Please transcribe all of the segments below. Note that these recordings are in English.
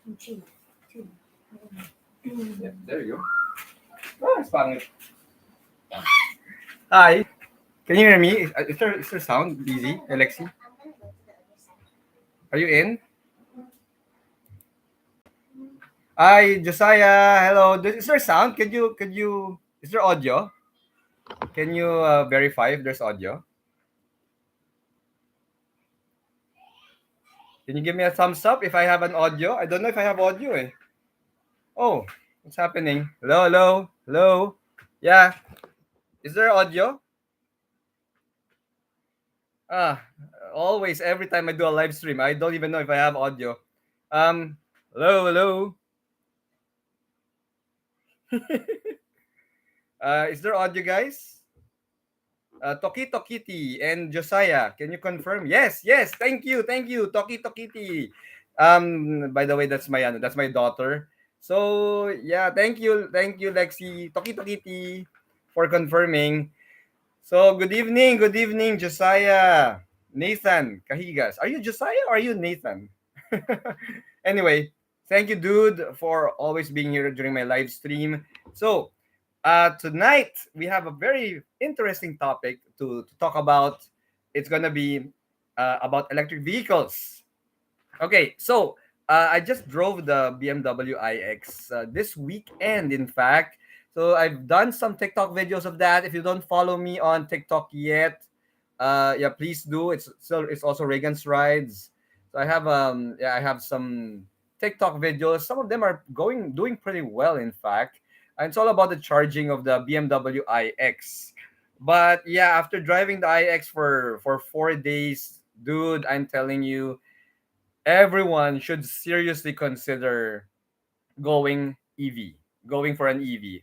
Yeah, there you go. Oh, it's pangit. Hi. Can you hear me? Is there sound, Easy, Alexi? Are you in? Hi, Josiah. Hello. Is there sound? Could you? Is there audio? Can you verify if there's audio? Can you give me a thumbs up if I have an audio? I don't know if I have audio. Eh. Oh, what's happening? Hello, hello, hello. Yeah. Is there audio? Ah, always every time I do a live stream, I don't even know if I have audio. Um, hello, hello. Is there audio, guys? Toki Tokiti and Josiah, can you confirm? Yes, yes. Thank you, Toki Tokiti. By the way, that's my daughter. So yeah, thank you, Lexi, Toki Tokiti, for confirming. So good evening, Josiah, Nathan Kahigas. Are you Josiah or are you Nathan? Anyway, thank you, dude, for always being here during my live stream. So tonight we have a very interesting topic to talk about. It's gonna be about electric vehicles. Okay, so I just drove the BMW iX this weekend, in fact. So I've done some TikTok videos of that. If you don't follow me on TikTok yet, yeah, please do. It's also Reygan's rides. So I have some TikTok videos. Some of them are doing pretty well, in fact. And it's all about the charging of the BMW iX. But yeah, after driving the iX for 4 days, dude, I'm telling you, everyone should seriously consider going EV, going for an EV.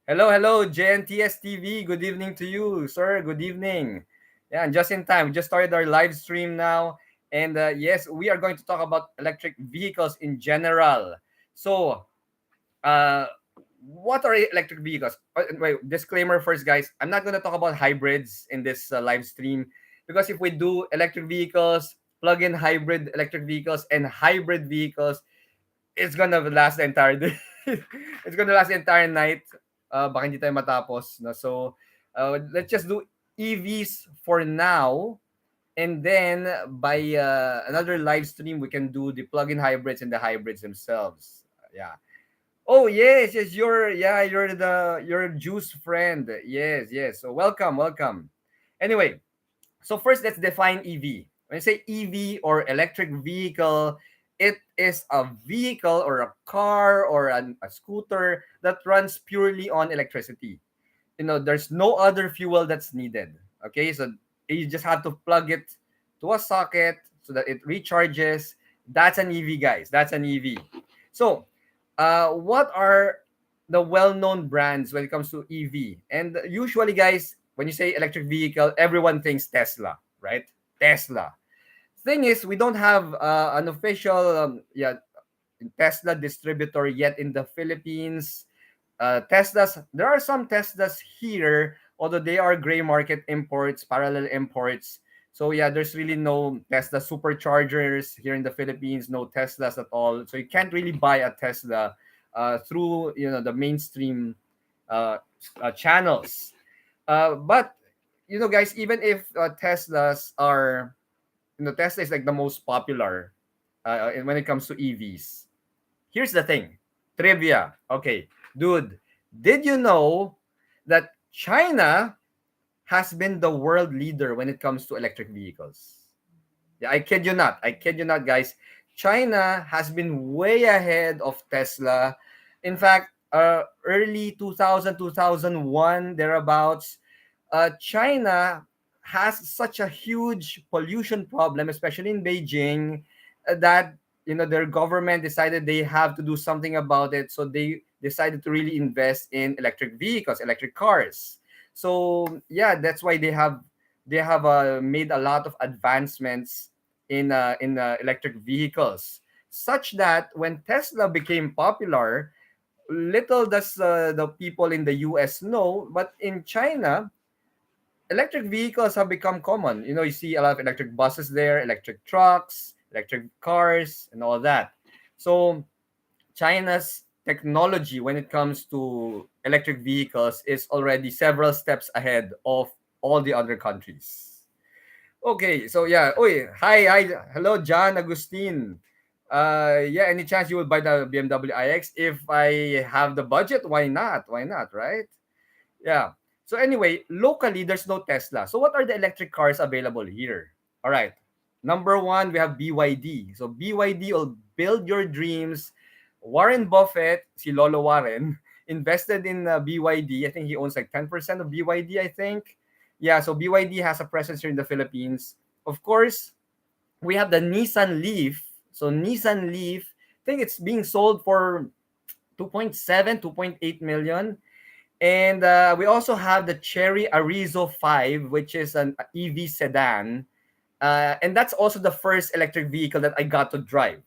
Hello, hello, JNTS TV. Good evening to you, sir. Good evening. Yeah, and just in time. We just started our live stream now. And yes, we are going to talk about electric vehicles in general. So, uh, what are electric vehicles? Wait, disclaimer first, guys. I'm not going to talk about hybrids in this live stream because if we do electric vehicles, plug-in hybrid electric vehicles, and hybrid vehicles, it's gonna last the entire day. It's gonna last the entire night. Baka hindi tayo matapos. No? So, let's just do EVs for now. And then by another live stream, we can do the plug-in hybrids and the hybrids themselves. Yeah. Oh yes, yes, you're a juice friend. Yes, yes. So welcome, welcome. Anyway, so first let's define EV. When you say EV or electric vehicle, it is a vehicle or a car or a scooter that runs purely on electricity. There's no other fuel that's needed. Okay, so you just have to plug it to a socket so that it recharges. That's an EV, guys. That's an EV. So what are the well-known brands when it comes to EV? And usually, guys, when you say electric vehicle, everyone thinks Tesla, right? Tesla. Thing is, we don't have an official Tesla distributor yet in the Philippines. Teslas, there are some Teslas here, although they are gray market imports, parallel imports. So yeah, there's really no Tesla superchargers here in the Philippines, no Teslas at all. So you can't really buy a Tesla through the mainstream channels. But guys, even if Teslas are, Tesla is like the most popular when it comes to EVs. Here's the thing, trivia. Okay, dude, did you know that China has been the world leader when it comes to electric vehicles? Yeah, I kid you not. I kid you not, guys. China has been way ahead of Tesla. In fact, early 2000, 2001, thereabouts, China has such a huge pollution problem, especially in Beijing, that their government decided they have to do something about it. So they decided to really invest in electric vehicles, electric cars. So yeah, that's why they have made a lot of advancements in electric vehicles, such that when Tesla became popular, little does the people in the US know, but in China, electric vehicles have become common. You see a lot of electric buses there, electric trucks, electric cars, and all that. So China's technology when it comes to electric vehicles is already several steps ahead of all the other countries. Okay, so yeah. Oi, hi, hello, John Agustin. Yeah, any chance you will buy the BMW iX? If I have the budget, why not? Why not, right? Yeah. So anyway, locally there's no Tesla. So what are the electric cars available here? All right. Number one, we have BYD. So BYD will build your dreams. Warren Buffett, si Lolo Warren, invested in BYD. I think he owns like 10% of BYD, I think. Yeah, so BYD has a presence here in the Philippines. Of course, we have the Nissan Leaf. So Nissan Leaf, I think it's being sold for 2.7, 2.8 million. And we also have the Chery Arrizo 5, which is an EV sedan. And that's also the first electric vehicle that I got to drive.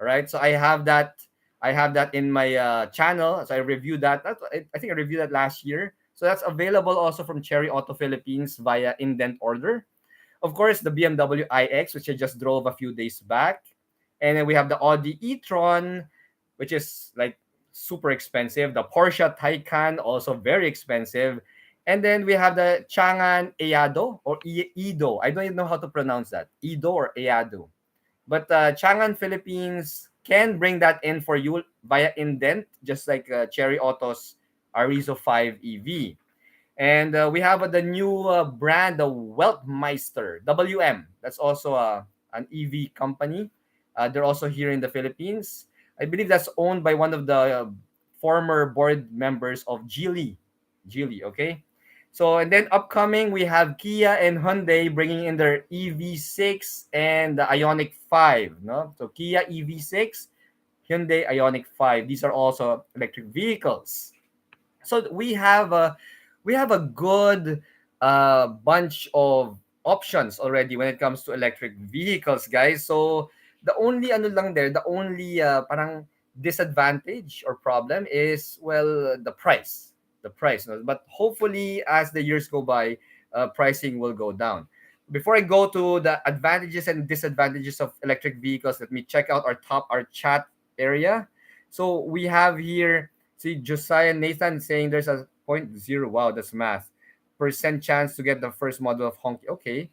All right. So I have that. I have that in my channel. So I reviewed that. I think I reviewed that last year. So that's available also from Cherry Auto Philippines via indent order. Of course, the BMW iX, which I just drove a few days back. And then we have the Audi E-Tron, which is like super expensive. The Porsche Taycan, also very expensive. And then we have the Changan EADO or EADO. I don't even know how to pronounce that. EADO or EADO. But Changan Philippines can bring that in for you via indent, just like Cherry Auto's Arrizo 5 EV. And we have the new brand, the Weltmeister WM. That's also an EV company. They're also here in the Philippines. I believe that's owned by one of the former board members of Geely. Geely, okay? So, and then upcoming, we have Kia and Hyundai bringing in their EV6 and the Ioniq 5. No? So, Kia EV6, Hyundai Ioniq 5. These are also electric vehicles. So we have a good bunch of options already when it comes to electric vehicles, guys. So the only ano lang there, the only parang disadvantage or problem is, well, the price. The price. No? But hopefully as the years go by, pricing will go down. Before I go to the advantages and disadvantages of electric vehicles, let me check out our chat area. So we have here, see, Josiah Nathan saying there's a point zero. Wow, that's math. Percent chance to get the first model of Honky. Okay.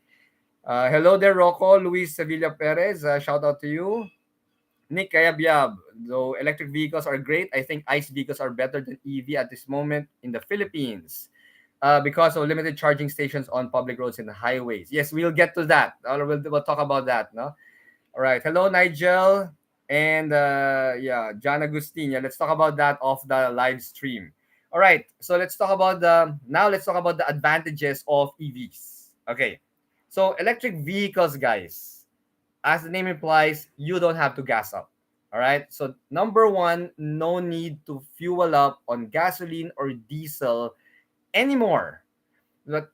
Hello there, Rocco. Luis Sevilla Perez. Shout out to you. Nick Kayabyab. Though electric vehicles are great, I think ICE vehicles are better than EV at this moment in the Philippines because of limited charging stations on public roads and highways. Yes, we'll get to that. We'll talk about that. No? All right. Hello, Nigel. And yeah, John Agustin. Yeah, let's talk about that off the live stream. All right. So let's talk about the advantages of EVs. Okay. So electric vehicles, guys, as the name implies, you don't have to gas up. All right. So number one, no need to fuel up on gasoline or diesel anymore.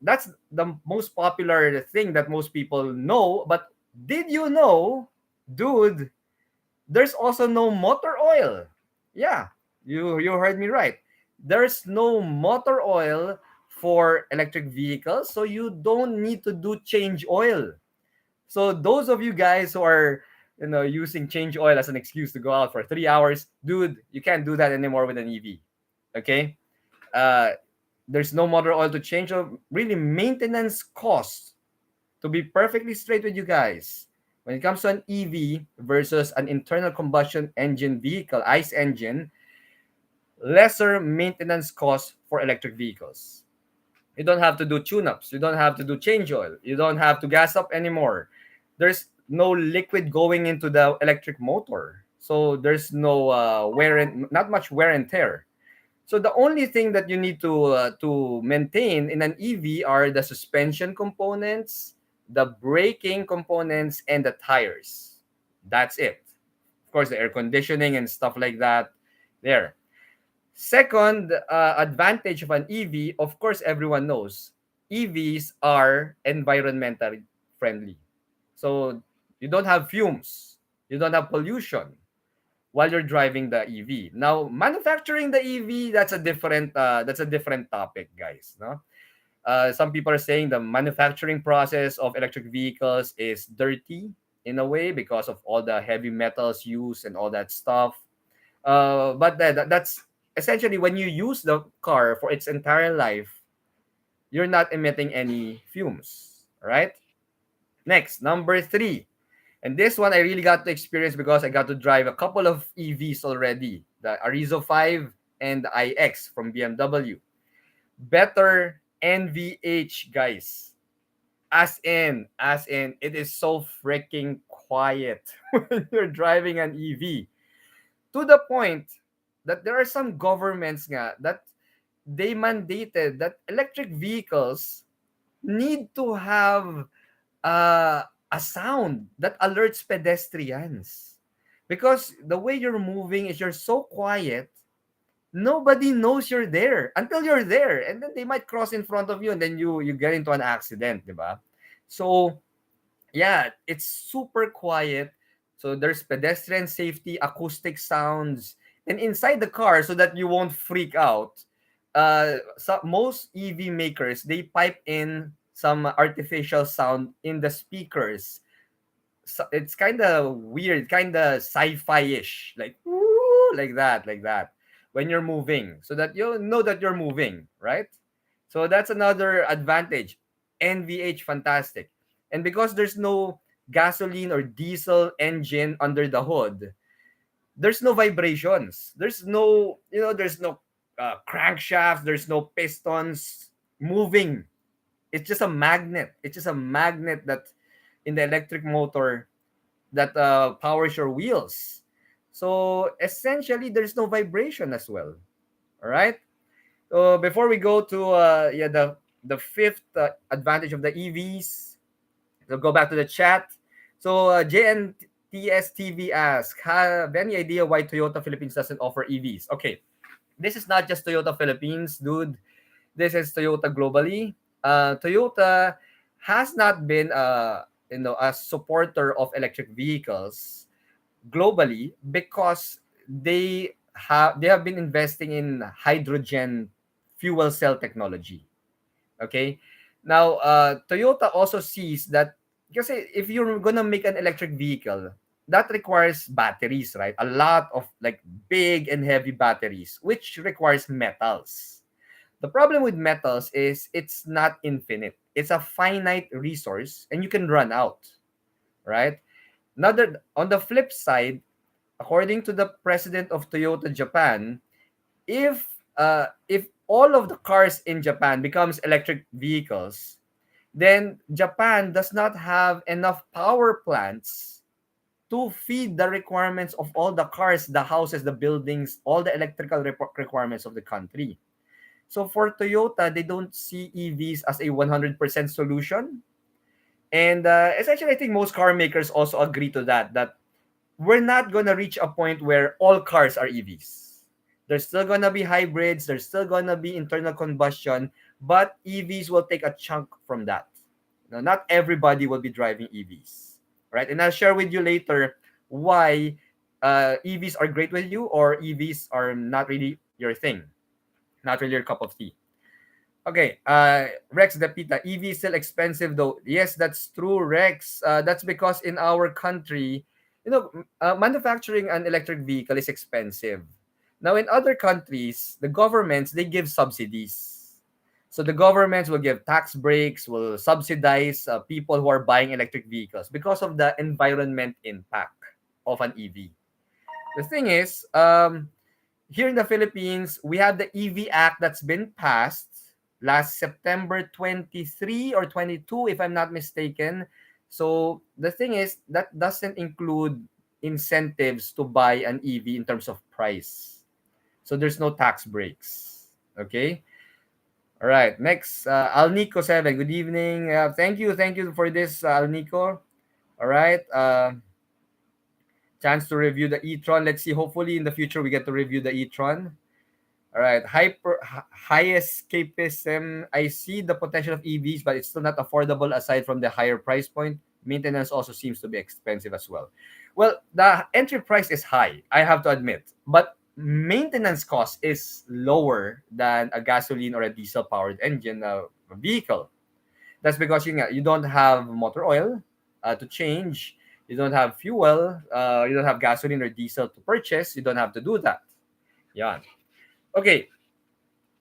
That's the most popular thing that most people know. But did you know, dude, there's also no motor oil? Yeah, you heard me right. There's no motor oil for electric vehicles, so you don't need to do change oil. So those of you guys who are using change oil as an excuse to go out for 3 hours, dude, you can't do that anymore with an EV. Okay? Uh, there's no motor oil to change. So really, maintenance costs, to be perfectly straight with you guys, when it comes to an EV versus an internal combustion engine vehicle, ICE engine, lesser maintenance costs for electric vehicles. You don't have to do tune-ups. You don't have to do change oil. You don't have to gas up anymore. There's no liquid going into the electric motor. So there's no not much wear and tear. So the only thing that you need to maintain in an EV are the suspension components, the braking components, and the tires. That's it. Of course, the air conditioning and stuff like that. There. Second advantage of an EV, of course, everyone knows EVs are environmentally friendly. So you don't have fumes, you don't have pollution while you're driving the EV. Now, manufacturing the EV, that's a different topic, guys. No, some people are saying the manufacturing process of electric vehicles is dirty in a way because of all the heavy metals used and all that stuff. But that's essentially when you use the car for its entire life, you're not emitting any fumes, right? Next, number three. And this one I really got to experience because I got to drive a couple of EVs already. The Arrizo 5 and the iX from BMW. Better NVH, guys. As in, it is so freaking quiet when you're driving an EV. To the point that there are some governments nga that they mandated that electric vehicles need to have a sound that alerts pedestrians. Because the way you're moving is you're so quiet, nobody knows you're there until you're there. And then they might cross in front of you and then you get into an accident, diba? So, yeah, it's super quiet. So there's pedestrian safety, acoustic sounds, and inside the car so that you won't freak out. Most EV makers they pipe in some artificial sound in the speakers. So it's kind of weird, kind of sci-fi-ish, like "Woo," like that, when you're moving, so that you know that you're moving, right? So that's another advantage. NVH, fantastic, and because there's no gasoline or diesel engine under the hood, there's no vibrations. There's no, there's no crankshaft. There's no pistons moving. It's just a magnet. It's just a magnet that in the electric motor that powers your wheels. So essentially, there's no vibration as well. All right. So before we go to the fifth advantage of the EVs, so go back to the chat. So JNTS TV asks, have any idea why Toyota Philippines doesn't offer EVs? Okay, this is not just Toyota Philippines, dude. This is Toyota globally. Toyota has not been a supporter of electric vehicles globally because they have been investing in hydrogen fuel cell technology. Okay, now Toyota also sees that because if you're gonna make an electric vehicle, that requires batteries, right? A lot of like big and heavy batteries, which requires metals. The problem with metals is it's not infinite. It's a finite resource and you can run out, right? Another on the flip side, according to the president of Toyota Japan, if all of the cars in Japan becomes electric vehicles, then Japan does not have enough power plants to feed the requirements of all the cars, the houses, the buildings, all the electrical requirements of the country. So for Toyota, they don't see EVs as a 100% solution. And essentially, I think most car makers also agree to that we're not going to reach a point where all cars are EVs. There's still going to be hybrids, there's still going to be internal combustion, but EVs will take a chunk from that. Now, not everybody will be driving EVs, right? And I'll share with you later why EVs are great with you or EVs are not really your thing, not really your cup of tea. Okay, Rex Depita, EV is still expensive though. Yes, that's true, Rex. That's because in our country, manufacturing an electric vehicle is expensive. Now, in other countries, the governments, they give subsidies. So the governments will give tax breaks, will subsidize people who are buying electric vehicles because of the environment impact of an EV. The thing is, here in the Philippines, we have the EV Act that's been passed last September 23 or 22, if I'm not mistaken. So the thing is, that doesn't include incentives to buy an EV in terms of price. So there's no tax breaks. Okay. All right. Next, Alnico 7. Good evening. Thank you for this, Alnico. All right. Chance to review the E-Tron. Let's see. Hopefully, in the future, we get to review the E-Tron. All right. High escapism. I see the potential of EVs, but it's still not affordable aside from the higher price point. Maintenance also seems to be expensive as well. Well, the entry price is high, I have to admit, but maintenance cost is lower than a gasoline or a diesel powered engine vehicle. That's because you don't have motor oil to change. you don't have fuel, you don't have gasoline or diesel to purchase, you don't have to do that. Yeah. Okay.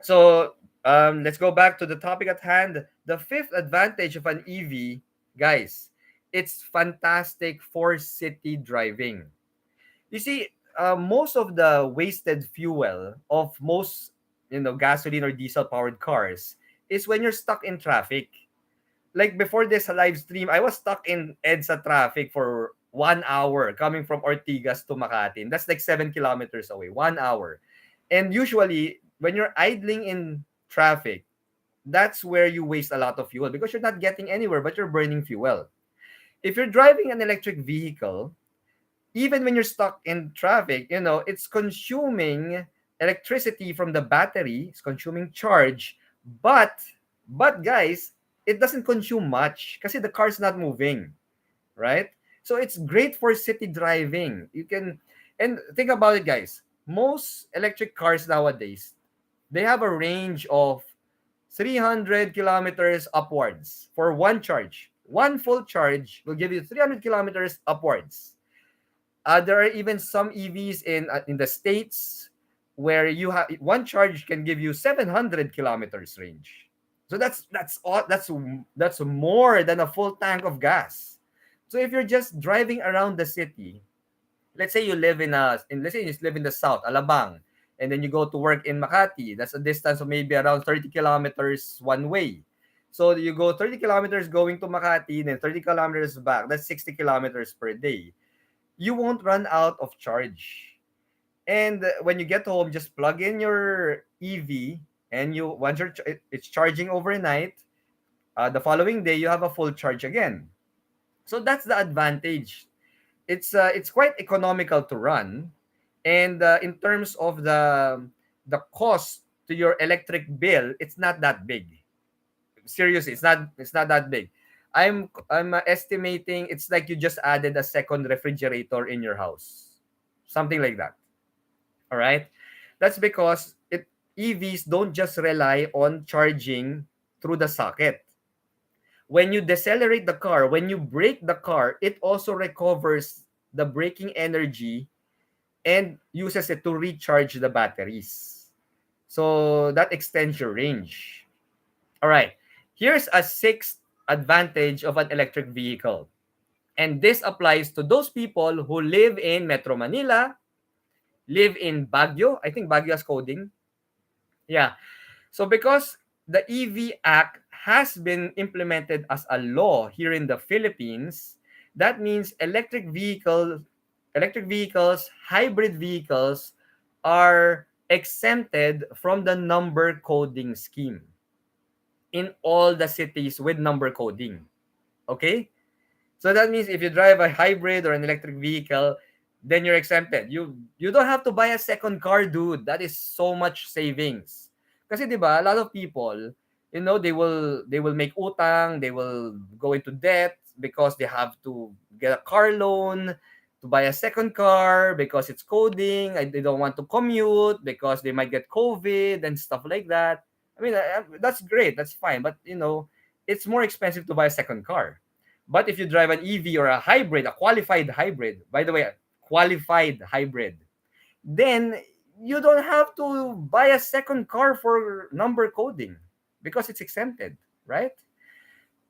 So let's go back to the topic at hand. The fifth advantage of an EV, guys, it's fantastic for city driving. You see, most of the wasted fuel of most, gasoline or diesel powered cars is when you're stuck in traffic. Like before this live stream, I was stuck in EDSA traffic for 1 hour coming from Ortigas to Makati. That's like 7 kilometers away, 1 hour. And usually, when you're idling in traffic, that's where you waste a lot of fuel because you're not getting anywhere, but you're burning fuel. If you're driving an electric vehicle, even when you're stuck in traffic, it's consuming electricity from the battery, it's consuming charge, but guys, it doesn't consume much because the car's not moving, right? So it's great for city driving. You can, and think about it, guys. Most electric cars nowadays, they have a range of 300 kilometers upwards for one charge. One full charge will give you 300 kilometers upwards. There are even some EVs in the states where you have one charge can give you 700 kilometers range. So that's more than a full tank of gas. So if you're just driving around the city, let's say you live let's say you live in the south, Alabang, and then you go to work in Makati. That's a distance of maybe around 30 kilometers one way. So you go 30 kilometers going to Makati, then 30 kilometers back. That's 60 kilometers per day. You won't run out of charge. And when you get home, just plug in your EV, and once it's charging overnight, the following day you have a full charge again. So that's the advantage. It's quite economical to run, and in terms of the cost to your electric bill, it's not that big. Seriously, it's not that big. I'm estimating it's like you just added a second refrigerator in your house, something like that. All right, that's because EVs don't just rely on charging through the socket. When you decelerate the car, when you brake the car, it also recovers the braking energy and uses it to recharge the batteries. So that extends your range. All right. Here's a sixth advantage of an electric vehicle. And this applies to those people who live in Metro Manila, live in Baguio. I think Baguio has coding. Yeah. So because the EV Act has been implemented as a law here in the Philippines, that means electric vehicles, hybrid vehicles are exempted from the number coding scheme in all the cities with number coding. Okay? So that means if you drive a hybrid or an electric vehicle, then you're exempted. You don't have to buy a second car, dude. That is so much savings. Kasi 'di ba, a lot of people, they will make utang, they will go into debt because they have to get a car loan to buy a second car because it's coding, and they don't want to commute because they might get COVID and stuff like that. I mean, that's great, that's fine, but it's more expensive to buy a second car. But if you drive an EV or a hybrid, a qualified hybrid, by the way, a qualified hybrid, then you don't have to buy a second car for number coding because it's exempted, right?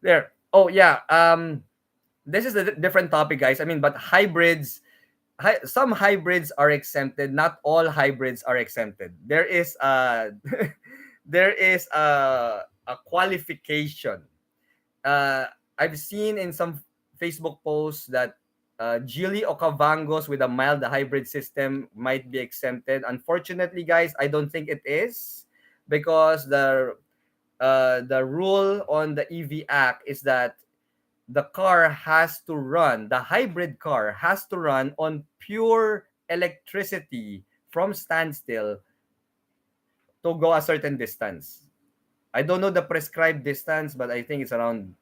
There. Oh yeah. This is a different topic, guys. I mean, but some hybrids are exempted. Not all hybrids are exempted. There is there is a qualification. I've seen in some Facebook posts that Geely Ocavangos with a mild hybrid system might be exempted. Unfortunately, guys, I don't think it is, because the rule on the EV Act is that the hybrid car has to run on pure electricity from standstill to go a certain distance. I don't know the prescribed distance, but I think it's around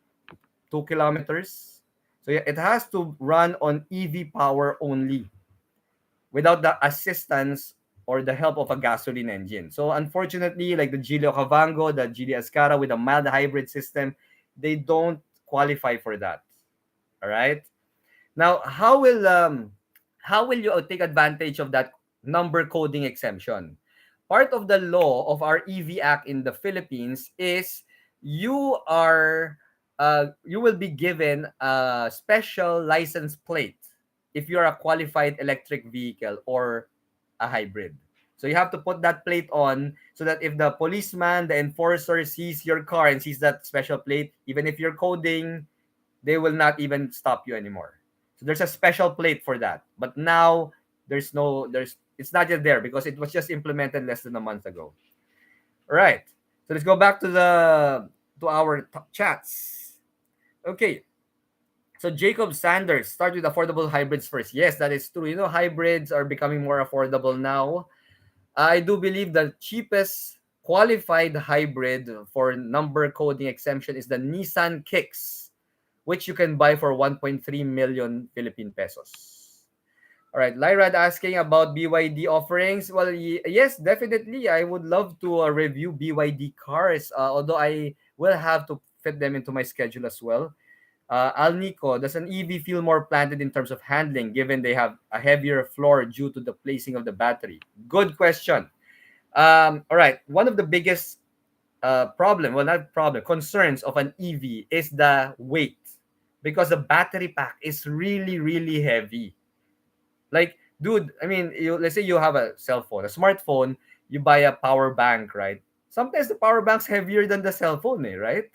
2 kilometers. So yeah, it has to run on EV power only without the assistance or the help of a gasoline engine. So unfortunately, like the Geely Cavango, the Geely Ascara with a mild hybrid system, they don't qualify for that. All right. Now, how will you take advantage of that number coding exemption? Part of the law of our EV Act in the Philippines is you are you will be given a special license plate if you're a qualified electric vehicle or a hybrid. So you have to put that plate on so that if the policeman, the enforcer sees your car and sees that special plate, even if you're coding, they will not even stop you anymore. So there's a special plate for that. But now there's it's not yet there because it was just implemented less than a month ago. All right. So let's go back to our chats. Okay. So Jacob Sanders, start with affordable hybrids first. Yes, that is true. Hybrids are becoming more affordable now. I do believe the cheapest qualified hybrid for number coding exemption is the Nissan Kicks, which you can buy for 1.3 million Philippine pesos. All right, Lyrad asking about BYD offerings. Well, yes, definitely. I would love to review BYD cars, although I will have to fit them into my schedule as well. Alnico, does an EV feel more planted in terms of handling, given they have a heavier floor due to the placing of the battery? Good question. All right, one of the biggest not problem, concerns of an EV is the weight, because the battery pack is really, really heavy. Like, dude, I mean, let's say you have a cell phone, a smartphone, you buy a power bank, right? Sometimes the power bank's heavier than the cell phone, right?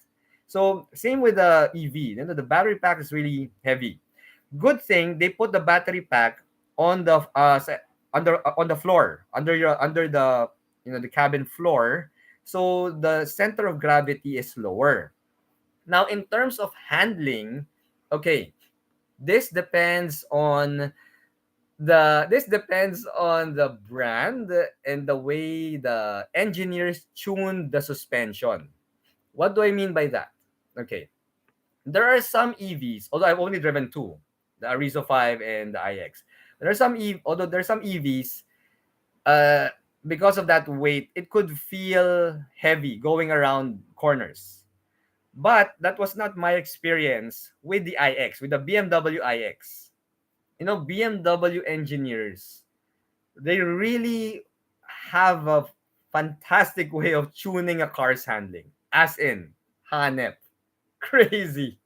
So same with the EV. The battery pack is really heavy. Good thing they put the battery pack on the on the floor, under the the cabin floor, so the center of gravity is lower. Now, in terms of handling, okay, this depends on the brand and the way the engineers tune the suspension. What do I mean by that? Okay, there are some EVs, although I've only driven two, the Arrizo 5 and the iX. Although there are some EVs, uh, because of that weight, it could feel heavy going around corners. But that was not my experience with the iX, with the BMW iX. BMW engineers, they really have a fantastic way of tuning a car's handling. As in, hanep. Crazy.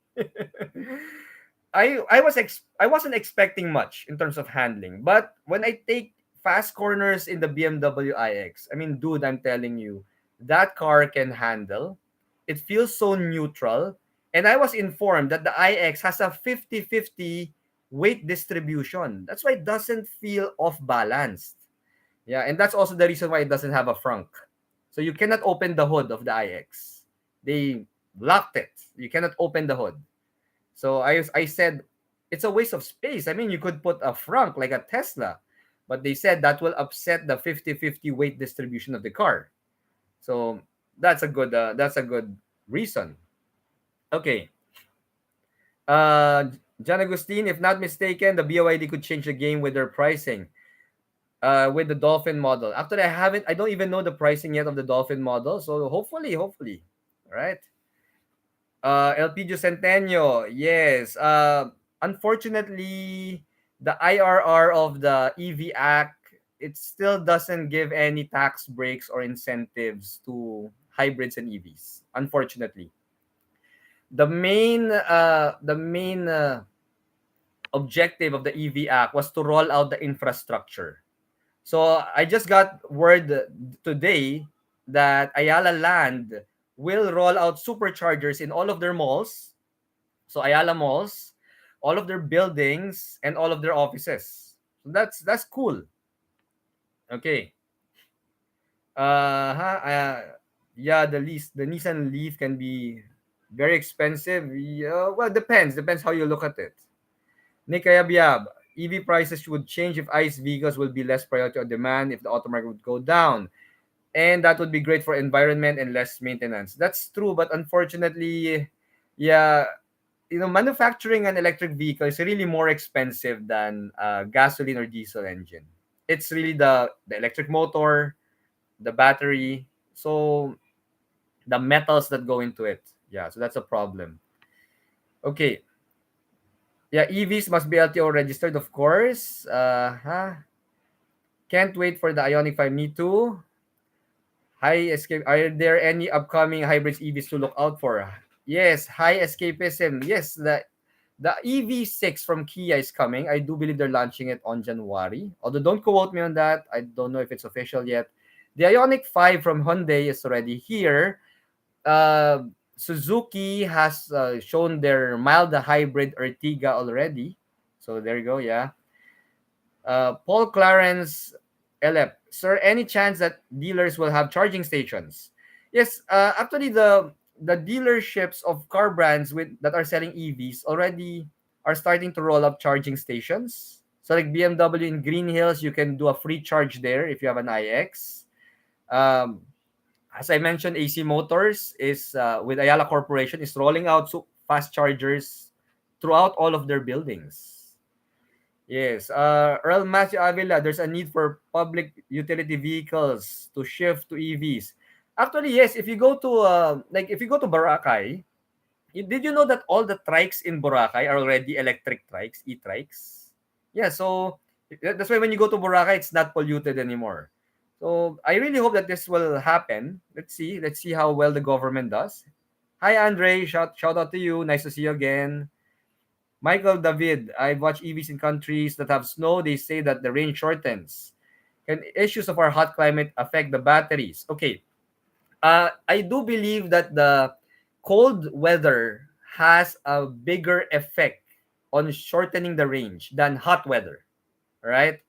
I wasn't expecting much in terms of handling, but when I take fast corners in the BMW iX, I mean, dude, I'm telling you, that car can handle. It feels so neutral, and I was informed that the iX has a 50-50 weight distribution. That's why it doesn't feel off balanced. Yeah, and that's also the reason why it doesn't have a frunk. So you cannot open the hood of the iX. They locked it. You cannot open the hood. So I said it's a waste of space. I mean, you could put a frunk like a Tesla, but they said that will upset the 50-50 weight distribution of the car. So that's a good reason. Okay. Uh John Agustin, if not mistaken, the BYD could change the game with their pricing. With the Dolphin model. Actually, I don't even know the pricing yet of the Dolphin model. So hopefully. All right. Elpidio Centenio, yes. Unfortunately, the IRR of the EV Act, it still doesn't give any tax breaks or incentives to hybrids and EVs. Unfortunately, the main objective of the EV Act was to roll out the infrastructure. So I just got word today that Ayala Land will roll out superchargers in all of their malls. So Ayala malls, all of their buildings, and all of their offices. So that's cool. Okay. Yeah, the Nissan Leaf can be very expensive. Yeah, well, depends how you look at it. Nick Ayabyab, EV prices would change if ICE vehicles will be less priority on demand if the auto market would go down. And that would be great for environment and less maintenance. That's true, but unfortunately, yeah, manufacturing an electric vehicle is really more expensive than gasoline or diesel engine. It's really the electric motor, the battery, so the metals that go into it. Yeah, so that's a problem. Okay. Yeah, EVs must be LTO registered, of course. Can't wait for the Ioniq 5. Me too. High escape. Are there any upcoming hybrids EVs to look out for? Yes, high escapism. Yes, the EV6 from Kia is coming. I do believe they're launching it on January. Although don't quote me on that. I don't know if it's official yet. The Ioniq 5 from Hyundai is already here. Uh, Suzuki has shown their mild hybrid Ertiga already. So there you go. Yeah. Paul Clarence LF, sir, any chance that dealers will have charging stations? Yes, actually the dealerships of car brands with that are selling EVs already are starting to roll up charging stations. So like BMW in Green Hills, you can do a free charge there if you have an iX. Um, as I mentioned, AC Motors is with Ayala Corporation is rolling out fast chargers throughout all of their buildings. Yes, Earl Matthew Avila, there's a need for public utility vehicles to shift to EVs. Actually, yes, if you go to if you go to Boracay, did you know that all the trikes in Boracay are already electric trikes, e-trikes? Yeah, so that's why when you go to Boracay, it's not polluted anymore. So I really hope that this will happen. Let's see how well the government does. Hi Andre, shout out to you. Nice to see you again. Michael David, I've watched EVs in countries that have snow. They say that the range shortens. Can issues of our hot climate affect the batteries? Okay. I do believe that the cold weather has a bigger effect on shortening the range than hot weather. Right?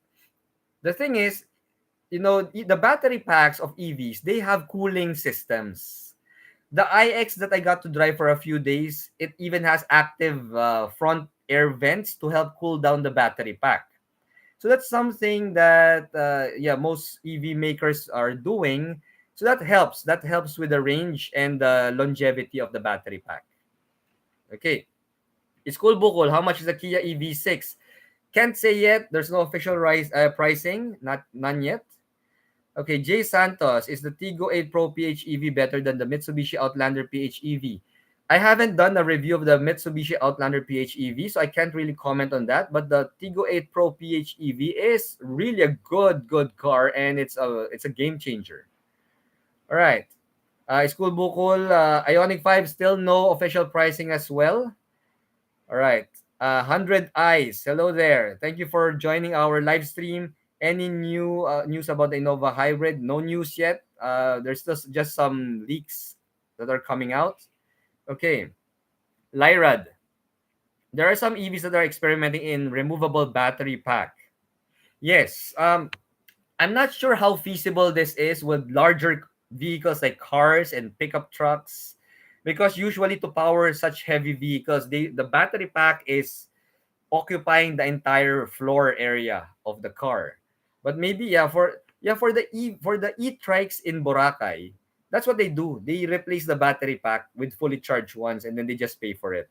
The thing is, the battery packs of EVs, they have cooling systems. The iX that I got to drive for a few days, it even has active front air vents to help cool down the battery pack. So that's something that most EV makers are doing. So that helps. That helps with the range and the longevity of the battery pack. Okay. School Bukol, how much is the Kia EV6? Can't say yet. There's no official pricing. None yet. Okay, Jay Santos, is the Tigo 8 Pro PHEV better than the Mitsubishi Outlander PHEV? I haven't done a review of the Mitsubishi Outlander PHEV, so I can't really comment on that. But the Tigo 8 Pro PHEV is really a good car, and it's a game changer. All right. School Bukol, Ioniq 5, still no official pricing as well. All right. 100 Eyes, hello there. Thank you for joining our live stream. Any new news about the Innova Hybrid? No news yet. There's just some leaks that are coming out. Okay. Lyrad, there are some EVs that are experimenting in removable battery pack. Yes. I'm not sure how feasible this is with larger vehicles like cars and pickup trucks, because usually to power such heavy vehicles, the battery pack is occupying the entire floor area of the car. But maybe for the e-trikes in Boracay, that's what they do. They replace the battery pack with fully charged ones, and then they just pay for it.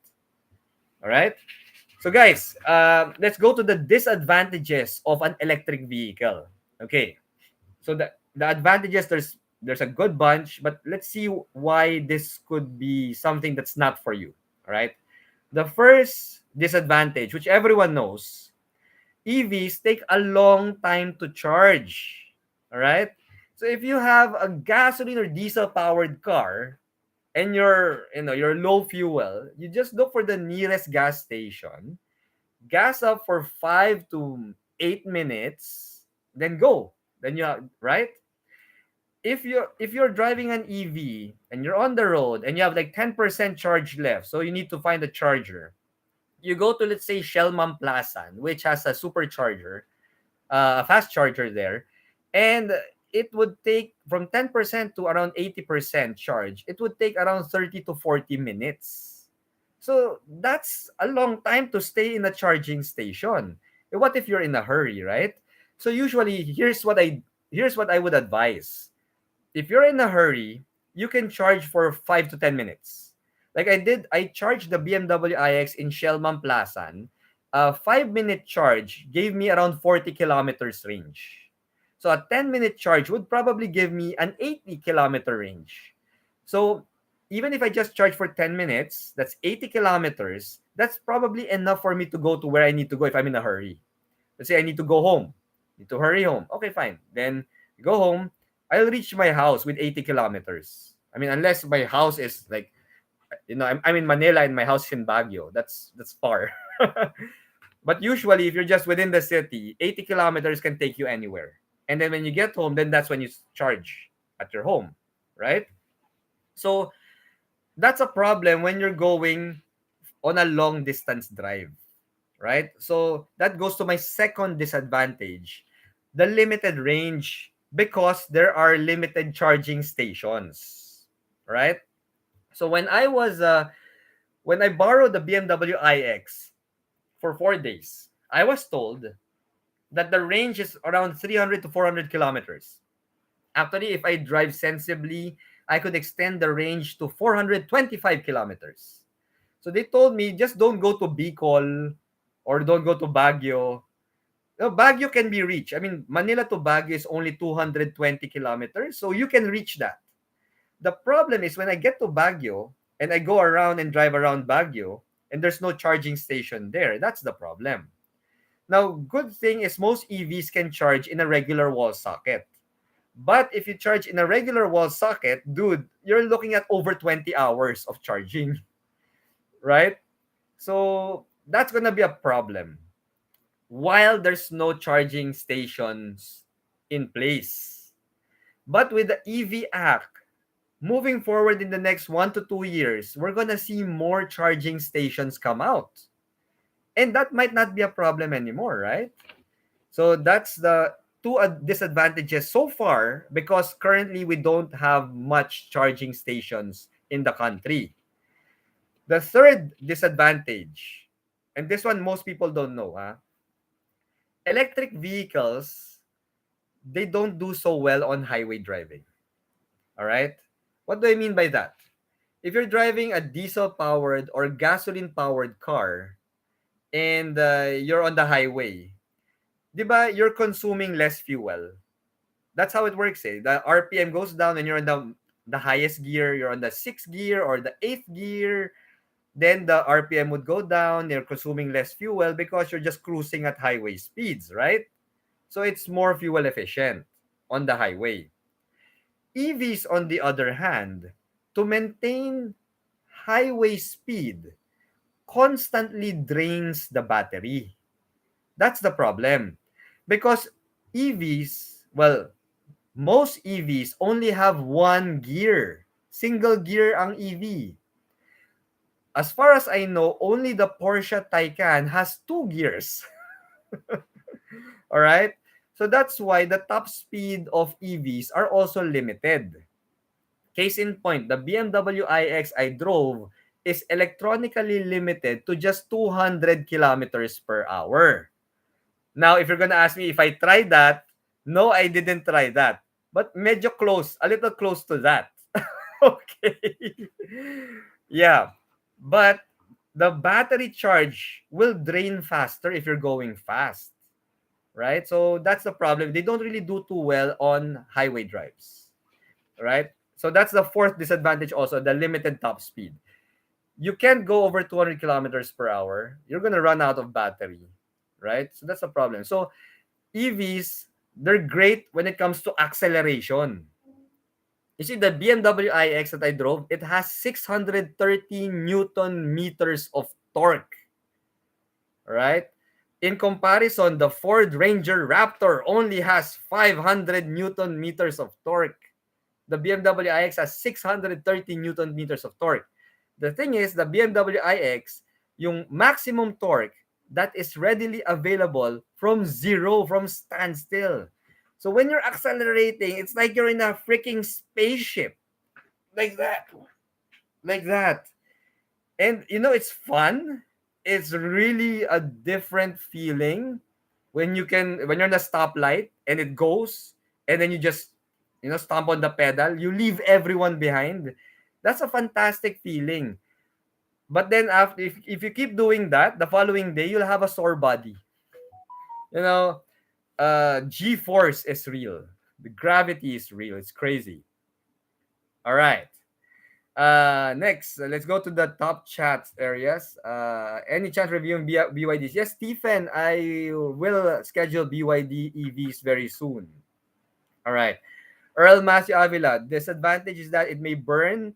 All right. So guys, let's go to the disadvantages of an electric vehicle. Okay. So the advantages, there's a good bunch, but let's see why this could be something that's not for you. All right. The first disadvantage, which everyone knows, EVs take a long time to charge. All right. So if you have a gasoline or diesel powered car and you're low fuel, you just look for the nearest gas station, gas up for 5 to 8 minutes, then go. Then you have, right? If you're driving an EV and you're on the road and you have like 10% charge left, so you need to find a charger. You go to, let's say, Shell Mamplasan, which has a supercharger, a fast charger there, and it would take from 10% to around 80% charge. It would take around 30 to 40 minutes. So that's a long time to stay in a charging station. What if you're in a hurry, right? So usually here's what I would advise. If you're in a hurry, you can charge for 5 to 10 minutes. Like I charged the BMW iX in Shell Mamplasan. A 5-minute charge gave me around 40 kilometers range. So a 10-minute charge would probably give me an 80-kilometer range. So even if I just charge for 10 minutes, that's 80 kilometers. that's probably enough for me to go to where I need to go if I'm in a hurry. Let's say I need to go home, need to hurry home. Okay, fine. Then go home. I'll reach my house with 80 kilometers. I mean, unless my house is like, I'm in Manila and my house is in Baguio. That's far. But usually, if you're just within the city, 80 kilometers can take you anywhere. And then when you get home, then that's when you charge at your home, right? So that's a problem when you're going on a long distance drive, right? So that goes to my second disadvantage, the limited range, because there are limited charging stations, right? So when I borrowed the BMW iX for 4 days, I was told that the range is around 300 to 400 kilometers. Actually, if I drive sensibly, I could extend the range to 425 kilometers. So they told me just don't go to Bicol or don't go to Baguio. No, Baguio can be reached. I mean, Manila to Baguio is only 220 kilometers, so you can reach that. The problem is when I get to Baguio and I go around and drive around Baguio and there's no charging station there. That's the problem. Now, good thing is most EVs can charge in a regular wall socket. But if you charge in a regular wall socket, dude, you're looking at over 20 hours of charging, right? So that's going to be a problem while there's no charging stations in place. But with the EV Act, moving forward in the next 1 to 2 years, we're going to see more charging stations come out. And that might not be a problem anymore, right? So that's the two disadvantages so far because currently we don't have much charging stations in the country. The third disadvantage, and this one most people don't know, electric vehicles, they don't do so well on highway driving. All right? What do I mean by that? If you're driving a diesel powered or gasoline powered car and you're on the highway, diba, you're consuming less fuel. That's how it works. The RPM goes down and you're on the highest gear, you're on the sixth gear or the eighth gear. Then the RPM would go down, you're consuming less fuel because you're just cruising at highway speeds, right? So it's more fuel efficient on the highway. EVs, on the other hand, to maintain highway speed, constantly drains the battery. That's the problem. Because EVs, well, most EVs only have one gear. Single gear ang EV. As far as I know, only the Porsche Taycan has two gears. All right? So that's why the top speed of EVs are also limited. Case in point, the BMW iX I drove is electronically limited to just 200 kilometers per hour. Now, if you're gonna ask me if I tried that, no, I didn't try that. But medyo close, a little close to that. Okay. Yeah. But the battery charge will drain faster if you're going fast. Right? So that's the problem. They don't really do too well on highway drives. Right? So that's the fourth disadvantage also, the limited top speed. You can't go over 200 kilometers per hour. You're going to run out of battery. Right? So that's the problem. So EVs, they're great when it comes to acceleration. You see, the BMW iX that I drove, it has 630 Newton meters of torque. Right? In comparison, the Ford Ranger Raptor only has 500 Newton meters of torque. The BMW iX has 630 Newton meters of torque. The thing is, the BMW iX, yung maximum torque that is readily available from zero, from standstill. So when you're accelerating, it's like you're in a freaking spaceship. Like that. Like that. And it's fun. It's really a different feeling when you're in a stoplight and it goes and then you just stomp on the pedal, you leave everyone behind. That's a fantastic feeling. But then after if you keep doing that, the following day you'll have a sore body. G-force is real. The gravity is real. It's crazy. All right. Next, let's go to the top chat areas. Any chance reviewing BYDs? Yes, Stephen, I will schedule BYD EVs very soon. All right. Earl Matthew Avila, disadvantage is that it may burn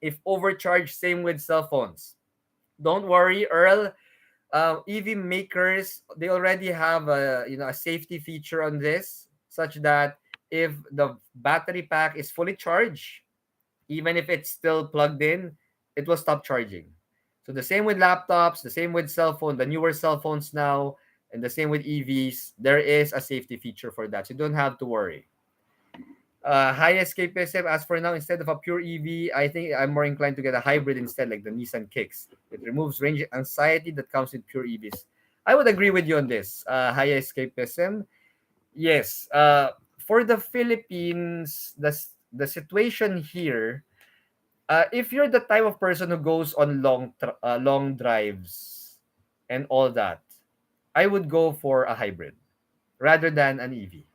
if overcharged. Same with cell phones. Don't worry, Earl. EV makers, they already have a safety feature on this, such that if the battery pack is fully charged, even if it's still plugged in, it will stop charging. So the same with laptops, the same with cell phone, the newer cell phones now, and the same with EVs. There is a safety feature for that, so you don't have to worry. High escapism, as for now, instead of a pure EV, I think I'm more inclined to get a hybrid instead, like the Nissan Kicks. It removes range anxiety that comes with pure EVs. I would agree with you on this. High escapism, yes. For the Philippines, the situation here, if you're the type of person who goes on long drives and all that, I would go for a hybrid rather than an EV.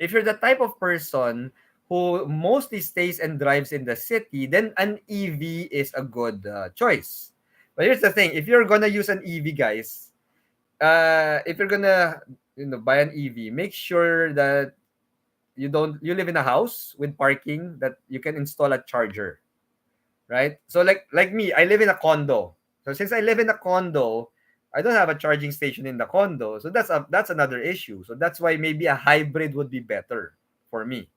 If you're the type of person who mostly stays and drives in the city, then an EV is a good choice. But here's the thing: if you're gonna use an EV, guys, if you're gonna buy an EV, make sure that you live in a house with parking that you can install a charger, right? So like me, I live in a condo. So since I live in a condo, I don't have a charging station in the condo. So that's another issue. So that's why maybe a hybrid would be better for me.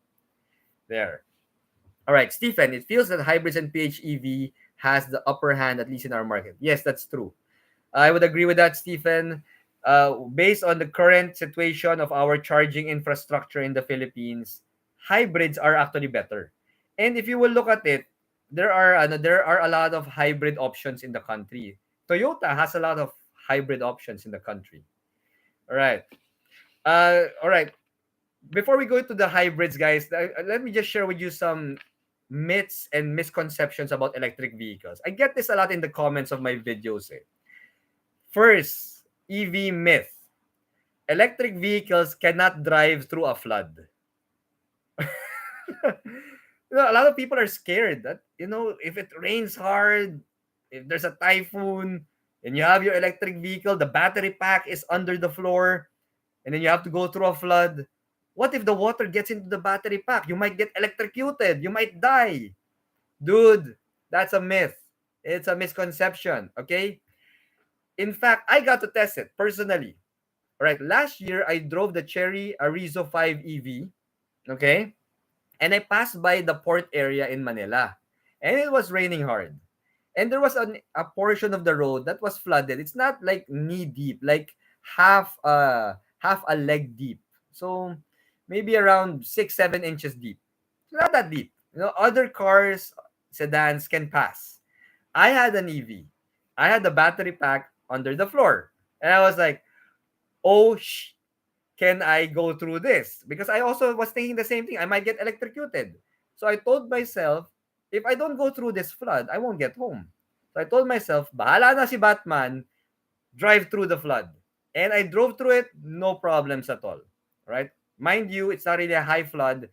There. All right, Stephen, it feels that hybrids and PHEV has the upper hand, at least in our market. Yes, that's true. I would agree with that, Stephen. Based on the current situation of our charging infrastructure in the Philippines, hybrids are actually better. And if you will look at it, there are a lot of hybrid options in the country. Toyota has a lot of hybrid options in the country. All right. All right. Before we go to the hybrids, guys, let me just share with you some myths and misconceptions about electric vehicles. I get this a lot in the comments of my videos. First, EV myth. Electric vehicles cannot drive through a flood. A lot of people are scared that, if it rains hard, if there's a typhoon, and you have your electric vehicle, the battery pack is under the floor, and then you have to go through a flood. What if the water gets into the battery pack? You might get electrocuted. You might die. Dude, that's a myth. It's a misconception, okay? In fact, I got to test it personally. All right, last year I drove the Chery Arrizo 5 EV, okay? And I passed by the port area in Manila. And it was raining hard. And there was a portion of the road that was flooded. It's not like knee deep, like half a leg deep. So maybe around 6-7 inches deep. So not that deep. Other cars, sedans can pass. I had an EV. I had the battery pack under the floor. And I was like, oh, can I go through this? Because I also was thinking the same thing. I might get electrocuted. So I told myself, if I don't go through this flood, I won't get home. So I told myself, bahala na si Batman, drive through the flood. And I drove through it, no problems at all. Right? Mind you, it's not really a high flood.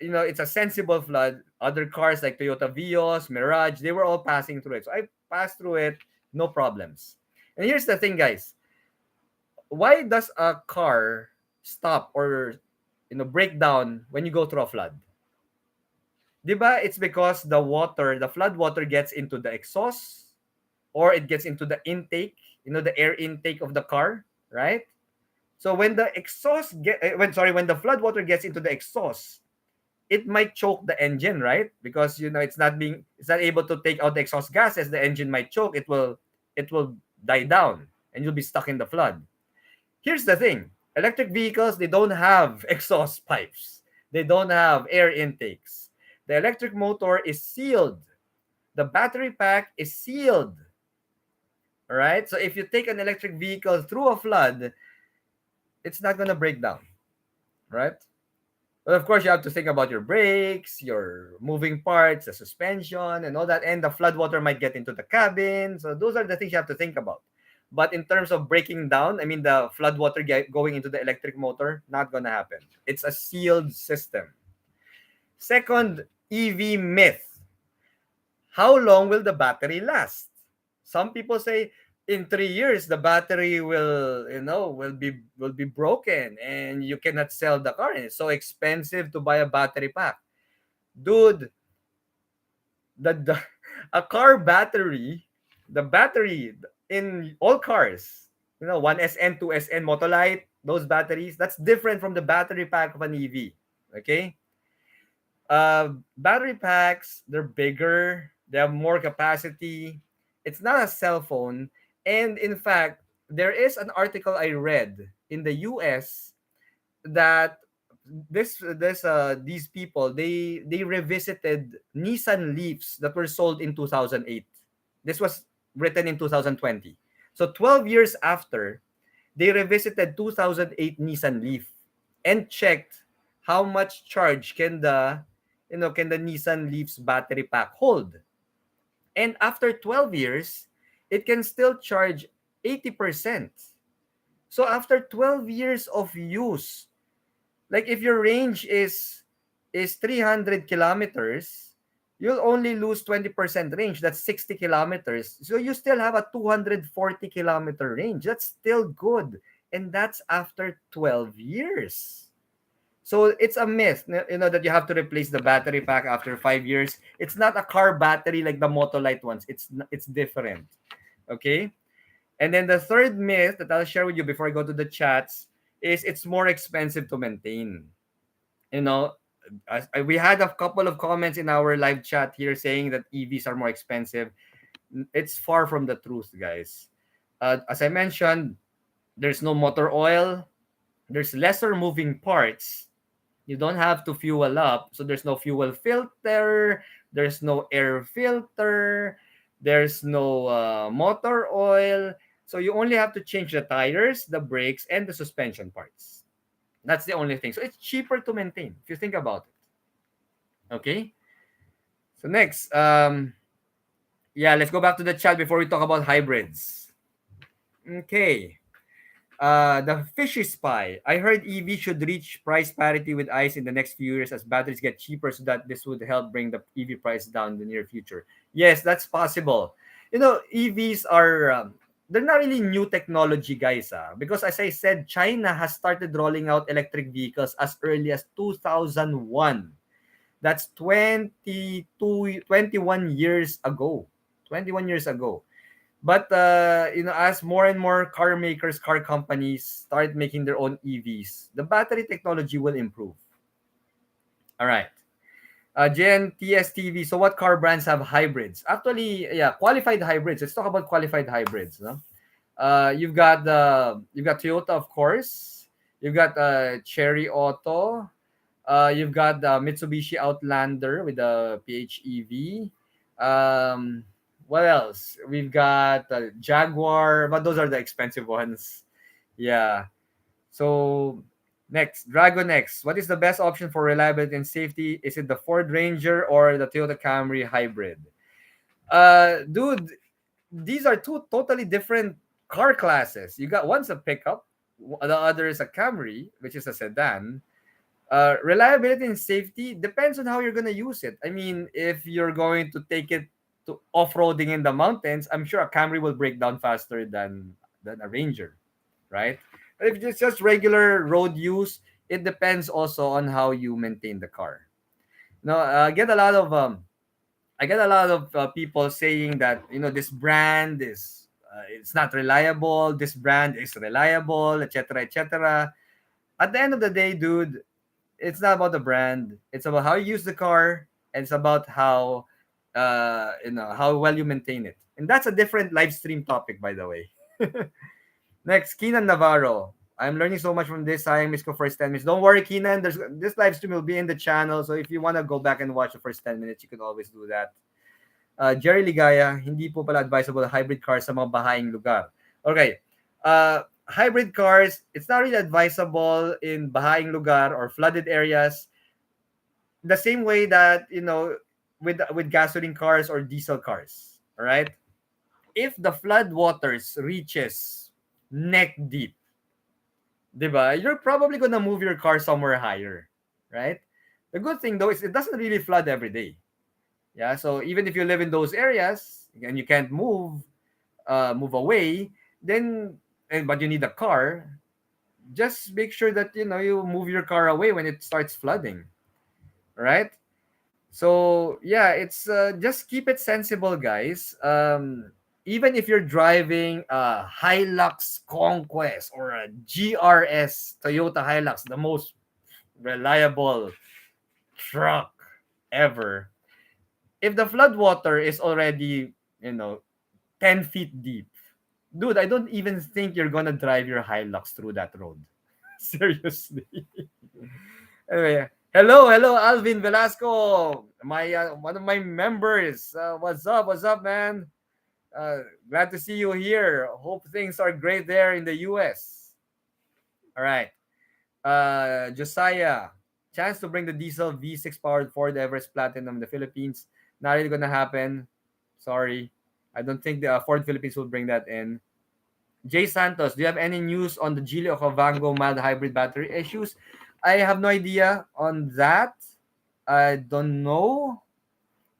It's a sensible flood. Other cars like Toyota Vios, Mirage, they were all passing through it. So I passed through it, no problems. And here's the thing, guys. Why does a car stop or break down when you go through a flood? Diba? It's because the flood water gets into the exhaust, or it gets into the intake, the air intake of the car, right? So when when the flood water gets into the exhaust, it might choke the engine, right? Because it's not able to take out the exhaust gases, the engine might choke, it will die down and you'll be stuck in the flood. Here's the thing. Electric vehicles, they don't have exhaust pipes. They don't have air intakes. The electric motor is sealed. The battery pack is sealed. All right? So if you take an electric vehicle through a flood, it's not going to break down. Right? But of course, you have to think about your brakes, your moving parts, the suspension, and all that. And the flood water might get into the cabin. So those are the things you have to think about. But in terms of breaking down, the flood water going into the electric motor, not going to happen. It's a sealed system. Second, EV myth. how long will the battery last? Some people say in 3 years the battery will be broken and you cannot sell the car. And it's so expensive to buy a battery pack, dude. The a car battery, the battery in all cars, 1SN, 2SN, Motolite, those batteries, that's different from the battery pack of an EV. Okay, battery packs, they're bigger, they have more capacity. It's not a cell phone. And in fact, there is an article I read in the US that these people, they revisited Nissan Leafs that were sold in 2008. This was written in 2020. So 12 years after, they revisited 2008 Nissan Leaf and checked how much charge can the Nissan Leaf's battery pack hold. And after 12 years, it can still charge 80%. So after 12 years of use, like if your range is 300 kilometers, you'll only lose 20% range. That's 60 kilometers. So you still have a 240-kilometer range. That's still good. And that's after 12 years. So it's a myth, that you have to replace the battery pack after 5 years. It's not a car battery like the Motolite ones. It's different. Okay? And then the third myth that I'll share with you before I go to the chats is it's more expensive to maintain. You know, we had a couple of comments in our live chat here saying that EVs are more expensive. It's far from the truth, guys. As I mentioned, there's no motor oil, there's lesser moving parts. You don't have to fuel up, so there's no fuel filter, there's no air filter, there's no motor oil. So you only have to change the tires, the brakes, and the suspension parts. That's the only thing. So it's cheaper to maintain if you think about it. Okay. So next, yeah, let's go back to the chat before we talk about hybrids. Okay. The fishy spy. I heard EV should reach price parity with ICE in the next few years as batteries get cheaper, so that this would help bring the EV price down in the near future. Yes, that's possible. EVs are they're not really new technology, guys. Because as I said, China has started rolling out electric vehicles as early as 2001. That's 21 years ago. 21 years ago. But as more and more car makers, car companies start making their own EVs, the battery technology will improve. All right. Jen TSTV. So what car brands have hybrids? Actually, yeah, qualified hybrids. Let's talk about qualified hybrids. No? You've got Toyota, of course. You've got Chery Auto. You've got the Mitsubishi Outlander with the PHEV. What else? We've got Jaguar, but those are the expensive ones. Yeah. So next, Dragon X. What is the best option for reliability and safety? Is it the Ford Ranger or the Toyota Camry hybrid? Dude, these are two totally different car classes. You got one's a pickup, the other is a Camry, which is a sedan. Reliability and safety depends on how you're going to use it. I mean, if you're going to take it to off-roading in the mountains, I'm sure a Camry will break down faster than a Ranger, right? But if it's just regular road use, it depends also on how you maintain the car. No, I get a lot of people saying that this brand is it's not reliable. This brand is reliable, etc., etc. At the end of the day, dude, it's not about the brand. It's about how you use the car, and it's about how well you maintain it. And that's a different live stream topic, by the way. Next, Keenan Navarro. I'm learning so much from this. I miss ko first 10 minutes. Don't worry, Keenan. This live stream will be in the channel. So if you want to go back and watch the first 10 minutes, you can always do that. Jerry Ligaya, hindi po pala advisable hybrid cars sa mga bahaing lugar. Okay. Hybrid cars, it's not really advisable in bahaing lugar or flooded areas. The same way that, with gasoline cars or diesel cars. All right? If the flood waters reaches neck deep, diba, you're probably gonna move your car somewhere higher, right? The good thing though is it doesn't really flood every day. Yeah, so even if you live in those areas and you can't move away, then but you need a car, just make sure that you move your car away when it starts flooding, right? So yeah, it's just keep it sensible, guys. Even if you're driving a Hilux Conquest or a GRS Toyota Hilux, the most reliable truck ever, if the flood water is already, you know, 10 feet deep, dude, I don't even think you're gonna drive your Hilux through that road. Seriously. Anyway, hello, Alvin Velasco, my one of my members. What's up, man? Glad to see you here. Hope things are great there in the US. All right. Josiah, chance to bring the diesel V6 powered Ford Everest Platinum in the Philippines. Not really gonna happen. Sorry. I don't think the Ford Philippines will bring that in. Jay Santos, do you have any news on the Geely Okavango mild hybrid battery issues? I have no idea on that. I don't know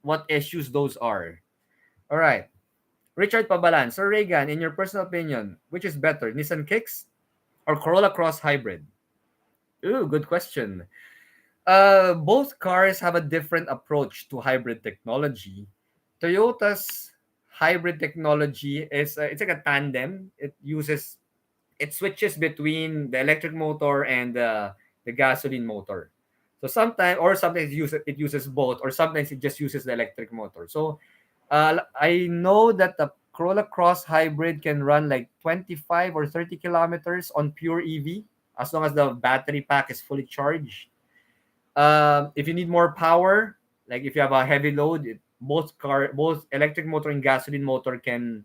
what issues those are. All right. Richard Pabalan, Sir Reygan, in your personal opinion, which is better, Nissan Kicks or Corolla Cross Hybrid? Ooh, good question. Both cars have a different approach to hybrid technology. Toyota's hybrid technology is it's like a tandem. It switches between the electric motor and the gasoline motor. So sometimes it uses both, or sometimes it just uses the electric motor. So I know that the Corolla Cross Hybrid can run like 25 or 30 kilometers on pure EV as long as the battery pack is fully charged. If you need more power, like if you have a heavy load, both electric motor and gasoline motor can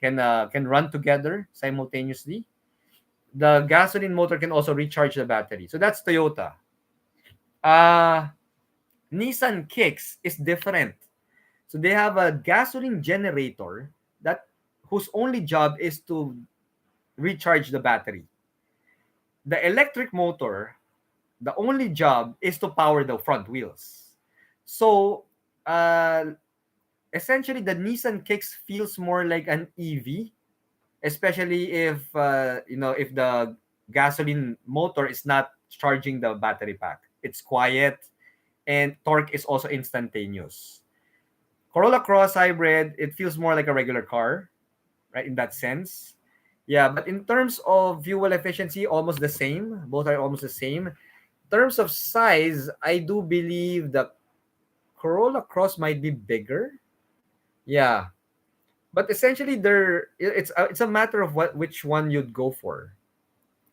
run together simultaneously. The gasoline motor can also recharge the battery. So that's Toyota. Uh Nissan Kicks is different. So they have a gasoline generator that whose only job is to recharge the battery. The electric motor, the only job is to power the front wheels. So essentially the Nissan Kicks feels more like an EV, especially if the gasoline motor is not charging the battery pack. It's quiet and torque is also instantaneous. Corolla Cross Hybrid, it feels more like a regular car, right? In that sense. Yeah, but in terms of fuel efficiency, almost the same. Both are almost the same. In terms of size, I do believe the Corolla Cross might be bigger. Yeah, but essentially, it's a matter of which one you'd go for.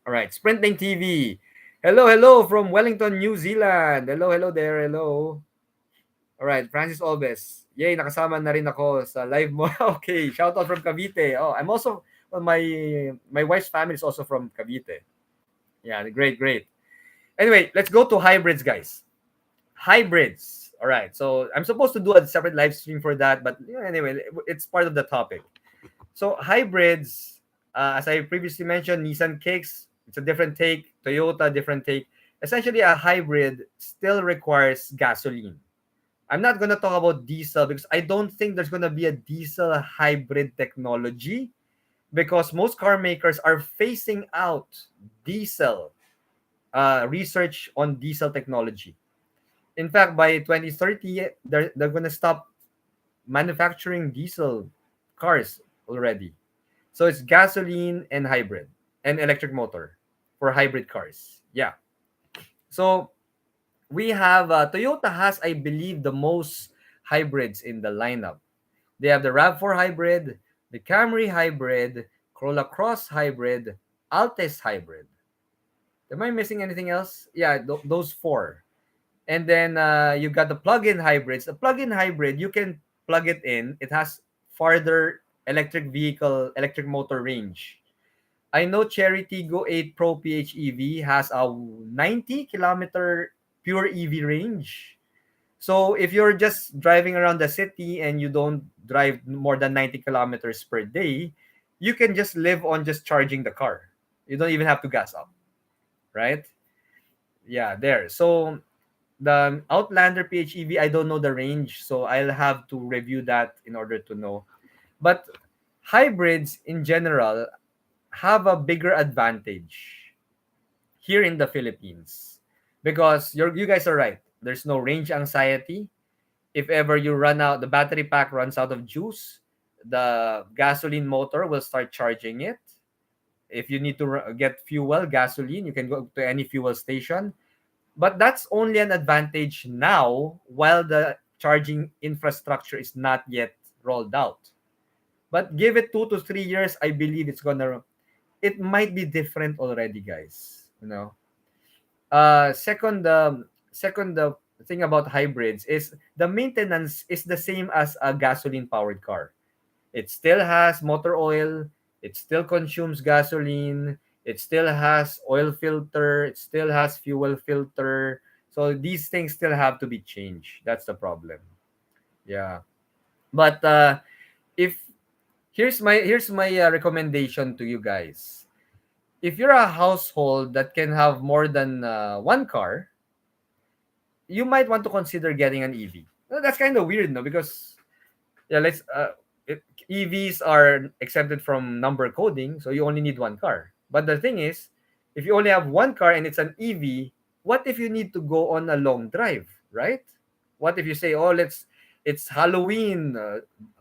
All right, Sprinting TV. Hello from Wellington, New Zealand. Hello there. Hello. All right, Francis Alves. Yay, nakasama na rin ako sa live mo. Okay, shout out from Cavite. Oh, I'm also my wife's family is also from Cavite. Yeah, great. Anyway, let's go to hybrids, guys. Hybrids. All right. So I'm supposed to do a separate live stream for that, but anyway, it's part of the topic. So hybrids, as I previously mentioned, Nissan Kicks, it's a different take. Toyota, different take. Essentially, a hybrid still requires gasoline. I'm not going to talk about diesel because I don't think there's going to be a diesel hybrid technology because most car makers are phasing out diesel research on diesel technology. In fact, by 2030, they're going to stop manufacturing diesel cars already. So it's gasoline and hybrid and electric motor for hybrid cars. Yeah. So we have Toyota has, I believe, the most hybrids in the lineup. They have the RAV4 Hybrid, the Camry Hybrid, Corolla Cross Hybrid, Altis Hybrid. Am I missing anything else? Yeah, those four. And then you got the plug-in hybrids. The plug-in hybrid, you can plug it in. It has farther electric motor range. I know Chery Tiggo 8 Pro PHEV has a 90-kilometer pure EV range. So if you're just driving around the city and you don't drive more than 90 kilometers per day, you can just live on just charging the car. You don't even have to gas up, right? Yeah, there. So The Outlander PHEV, I don't know the range, so I'll have to review that in order to know. But hybrids in general have a bigger advantage here in the Philippines because you guys are right. There's no range anxiety. If ever you run out, the battery pack runs out of juice, the gasoline motor will start charging it. If you need to get fuel, gasoline, you can go to any fuel station. But that's only an advantage now while the charging infrastructure is not yet rolled out. But give it 2 to 3 years, I believe it might be different already, guys. Second thing about hybrids is the maintenance is the same as a gasoline powered car. It still has motor oil, it still consumes gasoline, it still has oil filter, it still has fuel filter. So these things still have to be changed. That's the problem. Yeah. But if here's my recommendation to you guys. If you're a household that can have more than one car, you might want to consider getting an EV. Well, that's kind of weird, no? Because yeah, EVs are exempted from number coding, so you only need one car. But the thing is, if you only have one car and it's an EV, what if you need to go on a long drive, right? What if you say, "Oh, it's Halloween,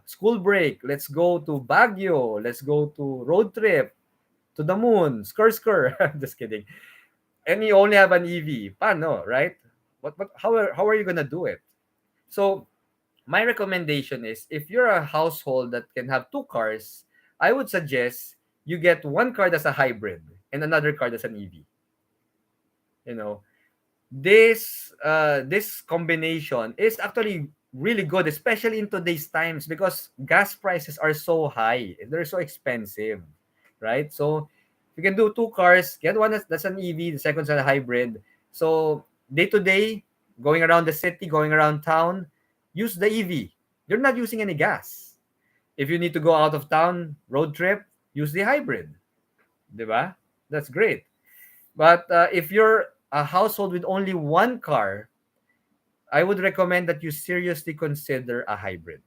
school break. Let's go to Baguio. Let's go to road trip to the moon, skr." Just kidding. And you only have an EV, paano, right? But how are you gonna do it? So my recommendation is if you're a household that can have two cars, I would suggest you get one car that's a hybrid and another car that's an EV. You know, this combination is actually really good, especially in today's times because gas prices are so high. They're so expensive, right? So you can do two cars, get one that's an EV, the second's a hybrid. So day to day, going around the city, going around town, use the EV. You're not using any gas. If you need to go out of town, road trip, use the hybrid. Diba? That's great. But if you're a household with only one car, I would recommend that you seriously consider a hybrid.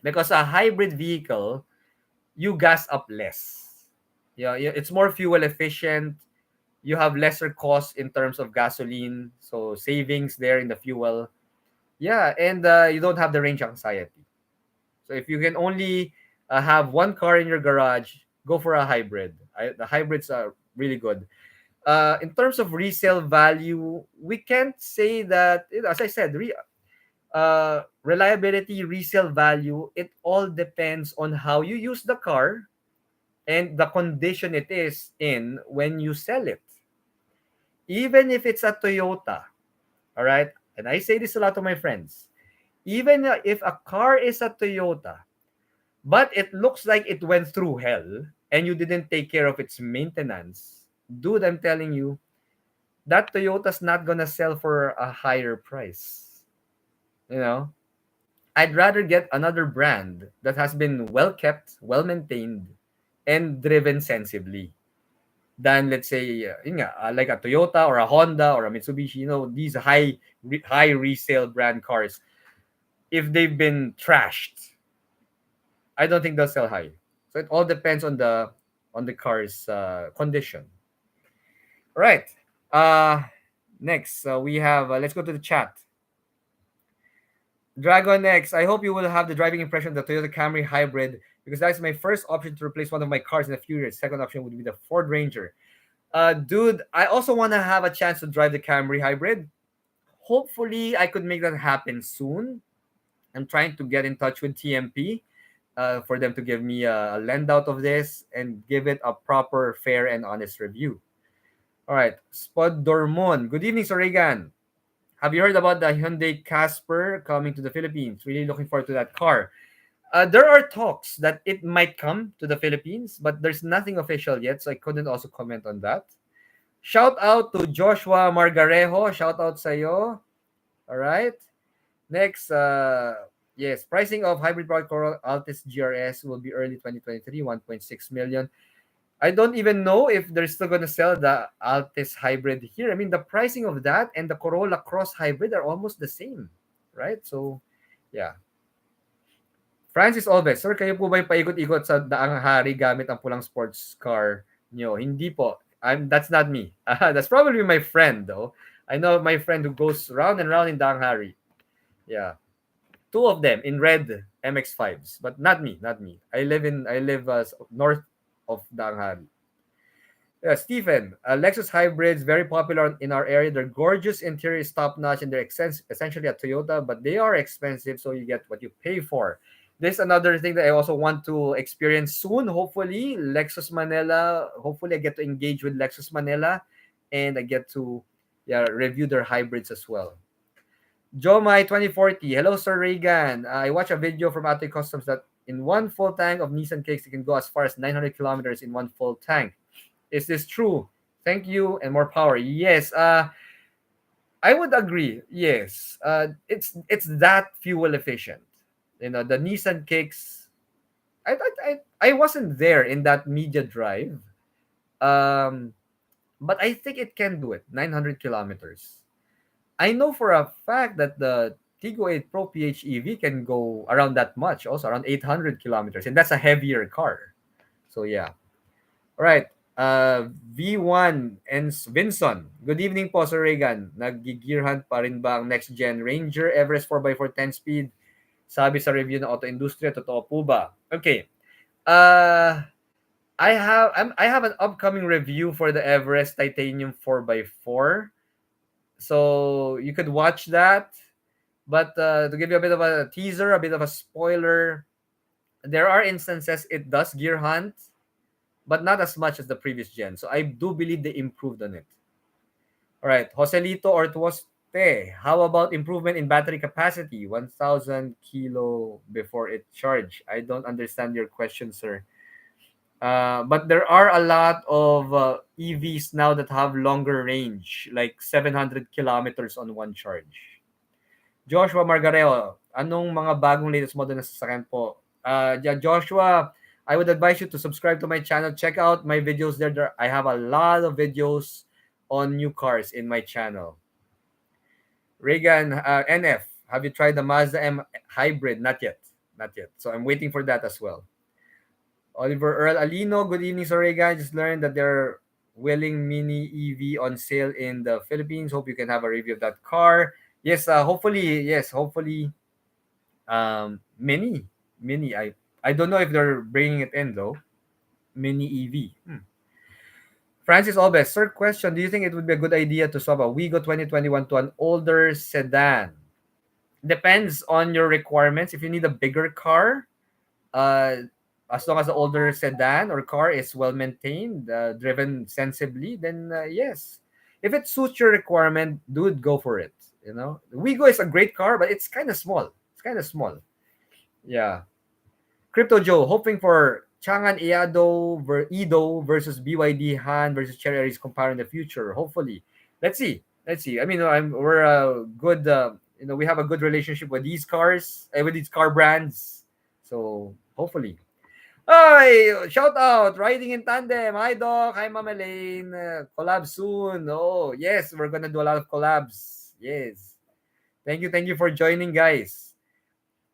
Because a hybrid vehicle, you gas up less. Yeah, it's more fuel efficient. You have lesser costs in terms of gasoline, so savings there in the fuel. Yeah, and you don't have the range anxiety. So if you can only have one car in your garage, go for a hybrid. The hybrids are really good. In terms of resale value, we can't say that, as I said, reliability, resale value, it all depends on how you use the car and the condition it is in when you sell it. Even if it's a Toyota, all right? And I say this a lot to my friends. Even if a car is a Toyota, but it looks like it went through hell and you didn't take care of its maintenance, dude, I'm telling you, that Toyota's not gonna sell for a higher price. You know, I'd rather get another brand that has been well kept, well maintained, and driven sensibly than, let's say, like a Toyota or a Honda or a Mitsubishi. These high resale brand cars. If they've been trashed, I don't think they'll sell high. So it all depends on the car's condition. All right. Next, we have. Let's go to the chat. Dragon X, I hope you will have the driving impression of the Toyota Camry hybrid because that's my first option to replace one of my cars in a few years. Second option would be the Ford Ranger. Dude, I also want to have a chance to drive the Camry hybrid. Hopefully, I could make that happen soon. I'm trying to get in touch with TMP for them to give me a lend out of this and give it a proper, fair, and honest review. All right, Spud Dormon. Good evening, Sir Reygan. Have you heard about the Hyundai Casper coming to the Philippines? Really looking forward to that car. There are talks that it might come to the Philippines, but there's nothing official yet, so I couldn't also comment on that. Shout out to Joshua Margarejo. Shout out sa'yo. All right. Next, yes, pricing of hybrid product Corolla Altis GRS will be early 2023, 1.6 million. I don't even know if they're still gonna sell the Altis hybrid here. I mean, the pricing of that and the Corolla Cross hybrid are almost the same, right? So, yeah. Francis Alves, Sir, kayo po ba yung paikot-ikot sa daang hari gamit ang pulang sports car nyo? Hindi po. That's not me. That's probably my friend, though. I know my friend who goes round and round in daang hari. Yeah. Two of them in red MX-5s, but not me, not me. I live north of daang hari. Yeah, Stephen, Lexus hybrids very popular in our area. Their gorgeous interior is top notch, and they're essentially a Toyota, but they are expensive, so you get what you pay for. This is another thing that I also want to experience soon. Hopefully, Lexus Manila. Hopefully, I get to engage with Lexus Manila, and I get to review their hybrids as well. Jomai 2040. Hello, Sir Reygan. I watched a video from Ate Customs that in one full tank of Nissan Kicks, you can go as far as 900 kilometers in one full tank. Is this true? Thank you and more power. Yes, I would agree. Yes, it's that fuel efficient. You know, the Nissan Kicks. I wasn't there in that media drive, um, but I think it can do it. 900 kilometers. I know for a fact that the Tigo 8 Pro PHEV can go around that much, also around 800 kilometers, and that's a heavier car. So yeah. All right. V1 and Vinson. Good evening po, Sir Reygan. Nag-gear hunt pa rin ba ang next gen Ranger Everest 4x4 10 speed? Sabi sa review ng auto industry, totoo po ba? Okay. I have an upcoming review for the Everest Titanium 4x4. So you could watch that. But to give you a bit of a teaser, a bit of a spoiler, there are instances it does gear hunt, but not as much as the previous gen. So I do believe they improved on it. All right, Joselito Ortuoste, how about improvement in battery capacity? 1,000 kilo before it charge. I don't understand your question, sir. But there are a lot of EVs now that have longer range, like 700 kilometers on one charge. Joshua Margareo, anong mga bagong latest model na sasakyan po? Joshua, I would advise you to subscribe to my channel. Check out my videos there. I have a lot of videos on new cars in my channel. Reygan, NF, have you tried the Mazda M Hybrid? Not yet. Not yet. So I'm waiting for that as well. Oliver Earl Alino, good evening, Sir Reygan. Just learned that they're willing mini EV on sale in the Philippines. Hope you can have a review of that car. Yes, hopefully, yes, hopefully. Mini. I don't know if they're bringing it in though. Mini EV. Francis Alves, third question. Do you think it would be a good idea to swap a Wigo 2021 to an older sedan? Depends on your requirements. If you need a bigger car, as long as the older sedan or car is well maintained, driven sensibly, then yes. If it suits your requirement, dude, go for it. You know, the Wigo is a great car, but it's kind of small. Yeah. Crypto Joe, hoping for Changan EADO versus BYD Han versus Chery Arrizo compare in the future. Hopefully, let's see. I mean, we're a good. We have a good relationship with these cars, with these car brands. So hopefully. Hi, shout out, riding in tandem. Hi, Doc. Hi, Mama Lane. Collab soon. Oh, yes, we're gonna do a lot of collabs. Yes. Thank you for joining, guys.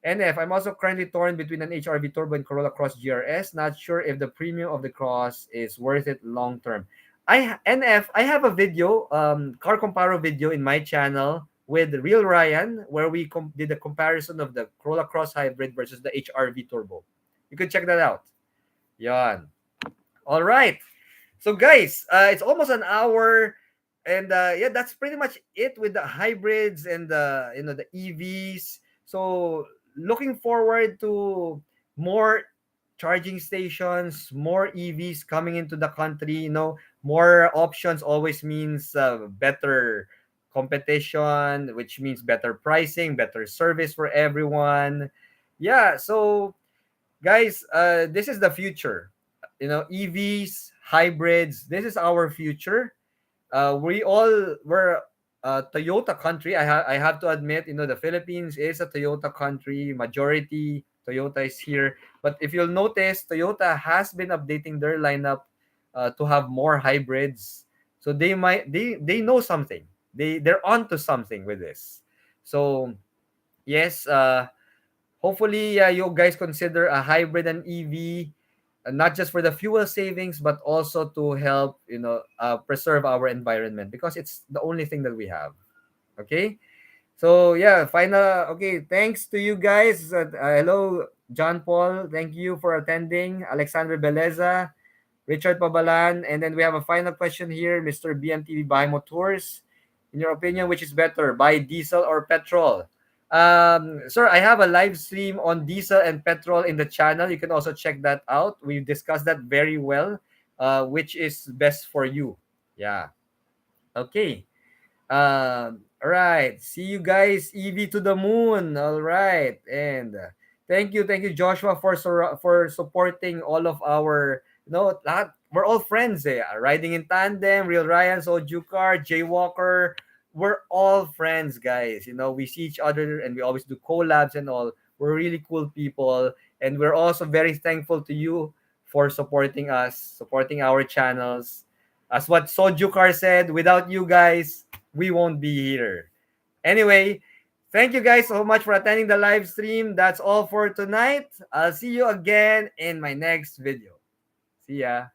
NF, I'm also currently torn between an HRV Turbo and Corolla Cross GRS. Not sure if the premium of the Cross is worth it long term. NF, I have a video, car comparo video in my channel with Real Ryan, where we did a comparison of the Corolla Cross Hybrid versus the HRV Turbo. You could check that out. Yan. All right. So guys, it's almost an hour, and yeah, that's pretty much it with the hybrids and the EVs. So looking forward to more charging stations, more EVs coming into the country. More options always means better competition, which means better pricing, better service for everyone. Yeah, so guys, this is the future. EVs, hybrids, this is our future. We're a Toyota country. I have to admit, the Philippines is a Toyota country. Majority Toyota is here. But if you'll notice, Toyota has been updating their lineup to have more hybrids. So they know something. They're onto something with this. So yes, hopefully you guys consider a hybrid and EV, not just for the fuel savings, but also to help preserve our environment, because it's the only thing that we have. Okay. So yeah, final. Okay, thanks to you guys. Hello, John Paul. Thank you for attending. Alexander Beleza, Richard Pabalan, and then we have a final question here, Mr. BMTV Buy Motors. In your opinion, which is better, buy diesel or petrol? Sir, I have a live stream on diesel and petrol in the channel. You can also check that out. We've discussed that very well. Which is best for you? Yeah. Okay. All right. See you guys. EV to the moon. All right. And thank you, Joshua, for supporting all of our. We're all friends. Riding in tandem, Real Ryan, Soju Car, Jaywalker. We're all friends, guys. We see each other and we always do collabs and all. We're really cool people, and we're also very thankful to you for supporting us, supporting our channels. As what Sojukar said, without you guys, we won't be here. Anyway, thank you guys so much for attending the live stream. That's all for tonight. I'll see you again in my next video. See ya.